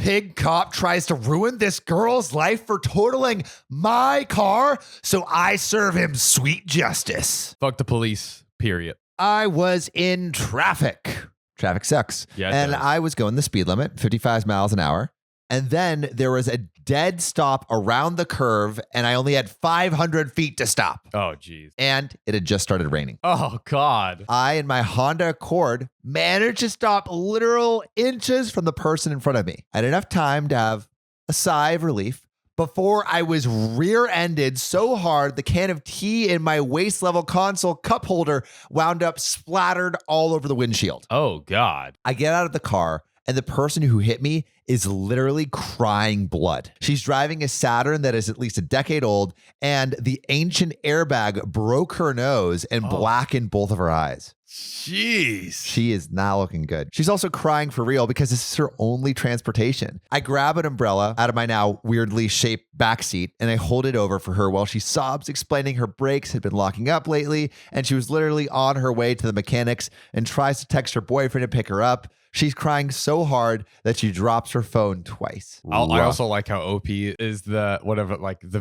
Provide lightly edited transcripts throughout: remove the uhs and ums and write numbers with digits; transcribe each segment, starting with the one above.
pig cop tries to ruin this girl's life for totaling my car, so I serve him sweet justice. Fuck the police, period. I was in traffic. Traffic sucks. Yeah, and I was going the speed limit, 55 miles an hour. And then there was a dead stop around the curve, and I only had 500 feet to stop. Oh, geez. And it had just started raining. Oh, God. I and my Honda Accord managed to stop literal inches from the person in front of me. I had enough time to have a sigh of relief before I was rear-ended so hard the can of tea in my waist-level console cup holder wound up splattered all over the windshield. Oh, God. I get out of the car, and the person who hit me is literally crying blood. She's driving a Saturn that is at least a decade old, and the ancient airbag broke her nose and blackened both of her eyes. Jeez. She is not looking good. She's also crying for real because this is her only transportation. I grab an umbrella out of my now weirdly shaped backseat and I hold it over for her while she sobs, explaining her brakes had been locking up lately and she was literally on her way to the mechanics and tries to text her boyfriend to pick her up. She's crying so hard that she drops her phone twice. I also like how OP is the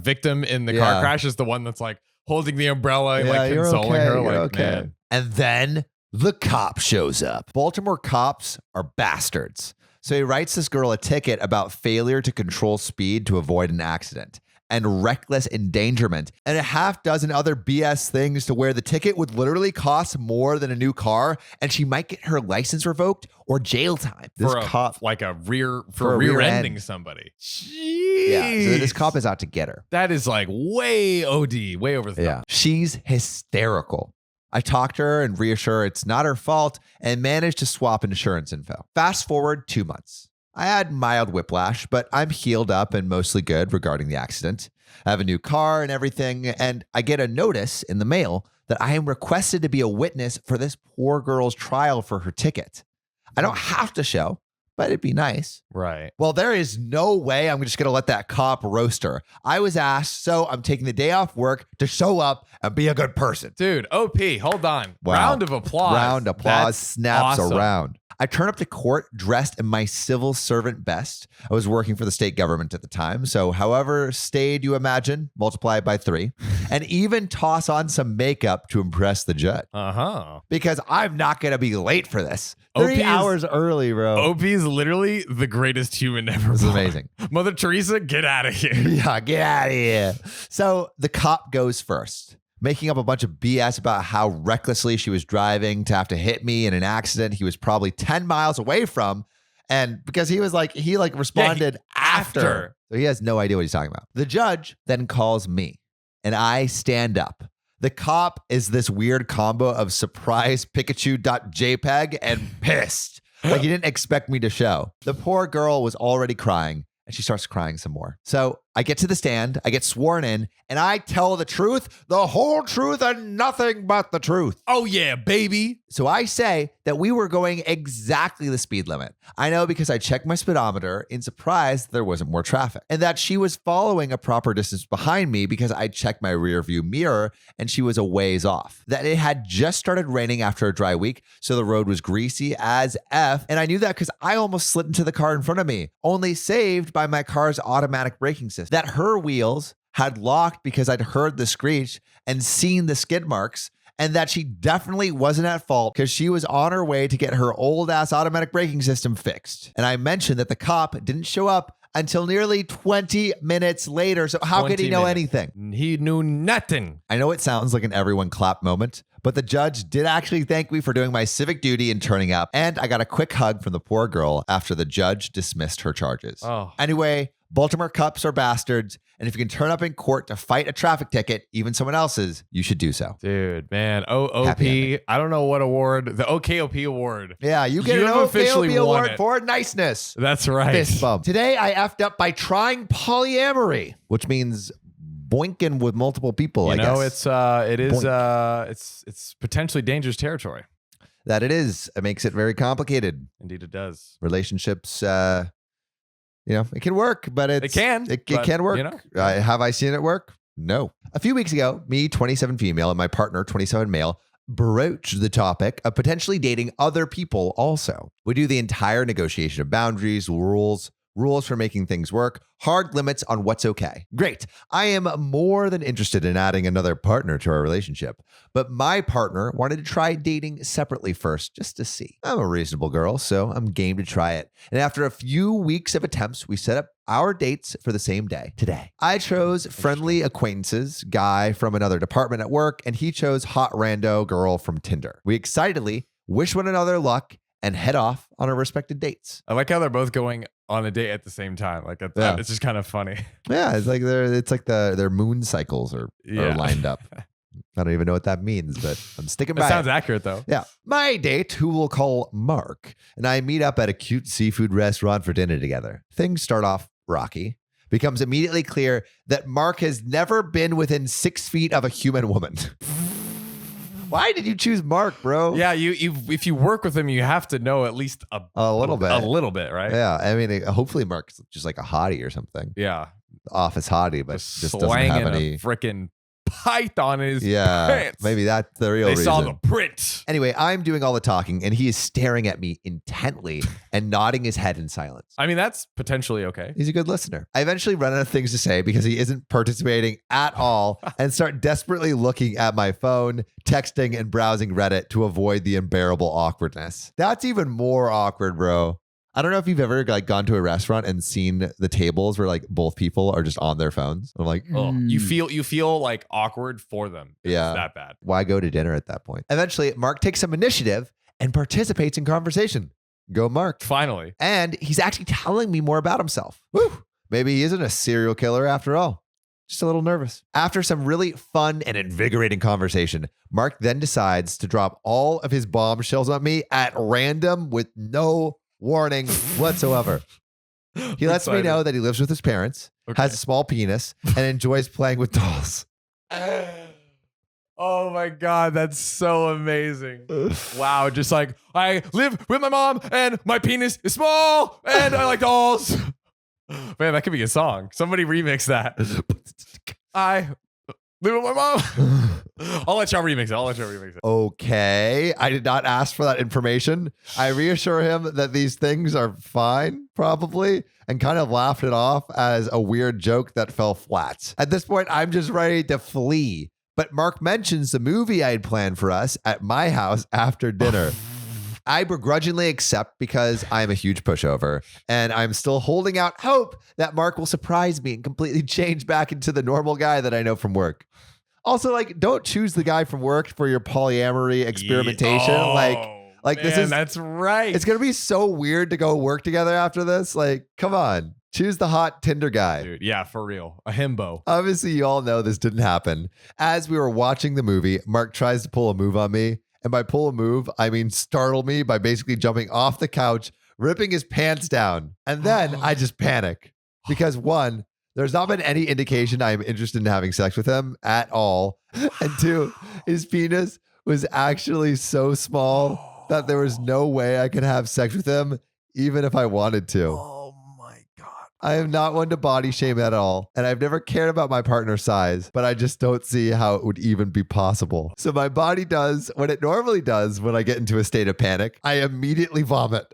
victim in the car crash is the one that's like holding the umbrella and like consoling her. Like, man. And then the cop shows up. Baltimore cops are bastards. So he writes this girl a ticket about failure to control speed to avoid an accident and reckless endangerment and a half dozen other BS things to where the ticket would literally cost more than a new car and she might get her license revoked or jail time. This cop rear-ending somebody. Jeez. Yeah, so this cop is out to get her. That is like way OD, way over the top. Yeah. She's hysterical. I talked to her and reassure her it's not her fault and managed to swap insurance info. Fast forward 2 months. I had mild whiplash, but I'm healed up and mostly good regarding the accident. I have a new car and everything, and I get a notice in the mail that I am requested to be a witness for this poor girl's trial for her ticket. I don't have to show, but it'd be nice. Right. Well, there is no way I'm just going to let that cop roast her. I was asked, so I'm taking the day off work to show up and be a good person. Dude, OP, hold on. Wow. Round of applause. Round of applause. That's snaps awesome. around. I turn up to court dressed in my civil servant best. I was working for the state government at the time. So however staid you imagine, multiply it by 3. And even toss on some makeup to impress the judge. Uh-huh. Because I'm not going to be late for this. 3 hours early, bro. OP is literally the greatest human ever. This is amazing. Mother Teresa, get out of here. Yeah, get out of here. So the cop goes first, making up a bunch of BS about how recklessly she was driving to have to hit me in an accident he was probably 10 miles away from. And because he responded after. So he has no idea what he's talking about. The judge then calls me and I stand up. The cop is this weird combo of surprise Pikachu.jpg and pissed. Like he didn't expect me to show. The poor girl was already crying and she starts crying some more. So I get to the stand, I get sworn in, and I tell the truth, the whole truth, and nothing but the truth. Oh, yeah, baby. So I say that we were going exactly the speed limit. I know because I checked my speedometer in surprise that there wasn't more traffic, and that she was following a proper distance behind me because I checked my rear view mirror and she was a ways off. That it had just started raining after a dry week, so the road was greasy as F, and I knew that because I almost slid into the car in front of me, only saved by my car's automatic braking system. That her wheels had locked because I'd heard the screech and seen the skid marks, and that she definitely wasn't at fault because she was on her way to get her old ass automatic braking system fixed. And I mentioned that the cop didn't show up until nearly 20 minutes later. So how could he know anything? He knew nothing. I know it sounds like an everyone clap moment, but the judge did actually thank me for doing my civic duty and turning up. And I got a quick hug from the poor girl after the judge dismissed her charges. Oh. Anyway, Baltimore cops are bastards. And if you can turn up in court to fight a traffic ticket, even someone else's, you should do so. Dude, man. OP. I don't know what award. The OKOP award. Yeah, you get an OKOP award for niceness. That's right. Fist bump. Today, I effed up by trying polyamory, which means boinking with multiple people, I guess. It's potentially dangerous territory. That it is. It makes it very complicated. Indeed it does. Relationships, it can work, but it can work. Have I seen it work? No. A few weeks ago, me, 27 female, and my partner, 27 male, broached the topic of potentially dating other people also. We do the entire negotiation of boundaries, rules, rules for making things work, hard limits on what's okay. Great. I am more than interested in adding another partner to our relationship, but my partner wanted to try dating separately first just to see. I'm a reasonable girl, so I'm game to try it. And after a few weeks of attempts, we set up our dates for the same day, today. I chose friendly acquaintances, guy from another department at work, and he chose hot rando girl from Tinder. We excitedly wish one another luck and head off on our respective dates. I like how they're both going on a date at the same time. Like it's just kind of funny. Yeah, it's like their moon cycles are lined up. I don't even know what that means, but I'm sticking by it. Sounds accurate though. Yeah. My date, who we'll call Mark, and I meet up at a cute seafood restaurant for dinner together. Things start off rocky. Becomes immediately clear that Mark has never been within 6 feet of a human woman. Why did you choose Mark, bro? Yeah, if you work with him, you have to know at least a little bit, right? Yeah, I mean, hopefully Mark's just like a hottie or something. Yeah, office hottie, but just doesn't have any freaking python in his pants. Maybe that's the real reason. They saw the print. Anyway, I'm doing all the talking, and he is staring at me intently and nodding his head in silence. I mean, that's potentially okay. He's a good listener. I eventually run out of things to say because he isn't participating at all and start desperately looking at my phone, texting, and browsing Reddit to avoid the unbearable awkwardness. That's even more awkward, bro. I don't know if you've ever gone to a restaurant and seen the tables where both people are just on their phones. I'm like, you feel like awkward for them. It's that bad. Why go to dinner at that point? Eventually, Mark takes some initiative and participates in conversation. Go, Mark. Finally. And he's actually telling me more about himself. Woo! Maybe he isn't a serial killer after all. Just a little nervous. After some really fun and invigorating conversation, Mark then decides to drop all of his bombshells on me at random with no warning whatsoever. He lets me know that he lives with his parents, has a small penis, and enjoys playing with dolls. Oh my God, that's so amazing. Wow, just like, I live with my mom and my penis is small and I like dolls. Man, that could be a song. Somebody remix that. I live with my mom. I'll let y'all remix it. Okay. I did not ask for that information. I reassure him that these things are fine, probably, and kind of laughed it off as a weird joke that fell flat. At this point, I'm just ready to flee. But Mark mentions the movie I had planned for us at my house after dinner. I begrudgingly accept because I'm a huge pushover, and I'm still holding out hope that Mark will surprise me and completely change back into the normal guy that I know from work. Also, don't choose the guy from work for your polyamory experimentation. That's right. It's going to be so weird to go work together after this. Come on. Choose the hot Tinder guy. Dude, yeah, for real. A himbo. Obviously, you all know this didn't happen. As we were watching the movie, Mark tries to pull a move on me. And by pull a move, I mean startle me by basically jumping off the couch, ripping his pants down. And then I just panic. Because one, there's not been any indication I'm interested in having sex with him at all. And two, his penis was actually so small that there was no way I could have sex with him, even if I wanted to. Oh my God. I am not one to body shame at all, and I've never cared about my partner's size, but I just don't see how it would even be possible. So my body does what it normally does when I get into a state of panic. I immediately vomit.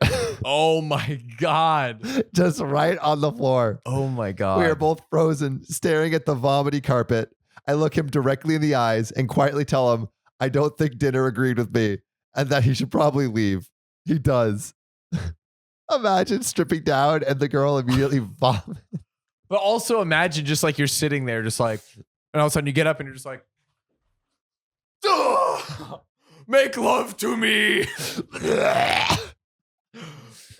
Oh my God. Just right on the floor. Oh my God. We are both frozen, staring at the vomity carpet. I look him directly in the eyes and quietly tell him I don't think dinner agreed with me and that he should probably leave. He does. Imagine stripping down and the girl immediately vomits. But also imagine just you're sitting there just and all of a sudden you get up and you're just like, make love to me.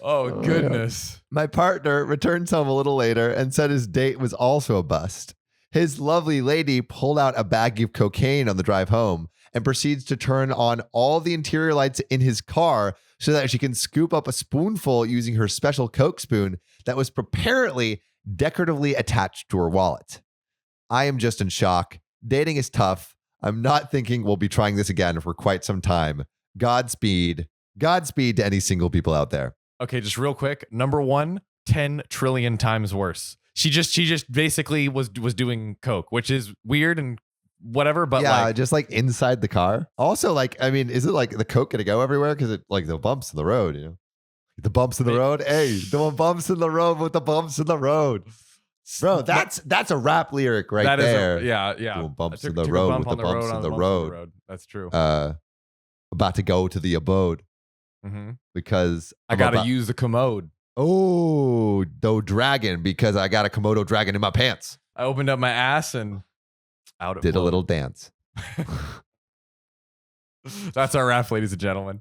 Oh, goodness. My partner returns home a little later and said his date was also a bust. His lovely lady pulled out a bag of cocaine on the drive home and proceeds to turn on all the interior lights in his car so that she can scoop up a spoonful using her special Coke spoon that was apparently decoratively attached to her wallet. I am just in shock. Dating is tough. I'm not thinking we'll be trying this again for quite some time. Godspeed. Godspeed to any single people out there. Okay, just real quick. Number one, 10 trillion times worse. She just basically was doing coke, which is weird and whatever, but yeah, just inside the car. Also, is it the coke gonna go everywhere? Because it the bumps in the road, The bumps in the road. Hey, the bumps in the road with the bumps in the road. Bro, that's a rap lyric right That is there. yeah. Doing bumps I in the took a road bump with the on bumps on in the bumps road. That's true. About to go to the abode because I gotta use the commode. Oh, the dragon, because I got a Komodo dragon in my pants. I opened up my ass and out it Did flowed. a little dance. That's our rap, ladies and gentlemen.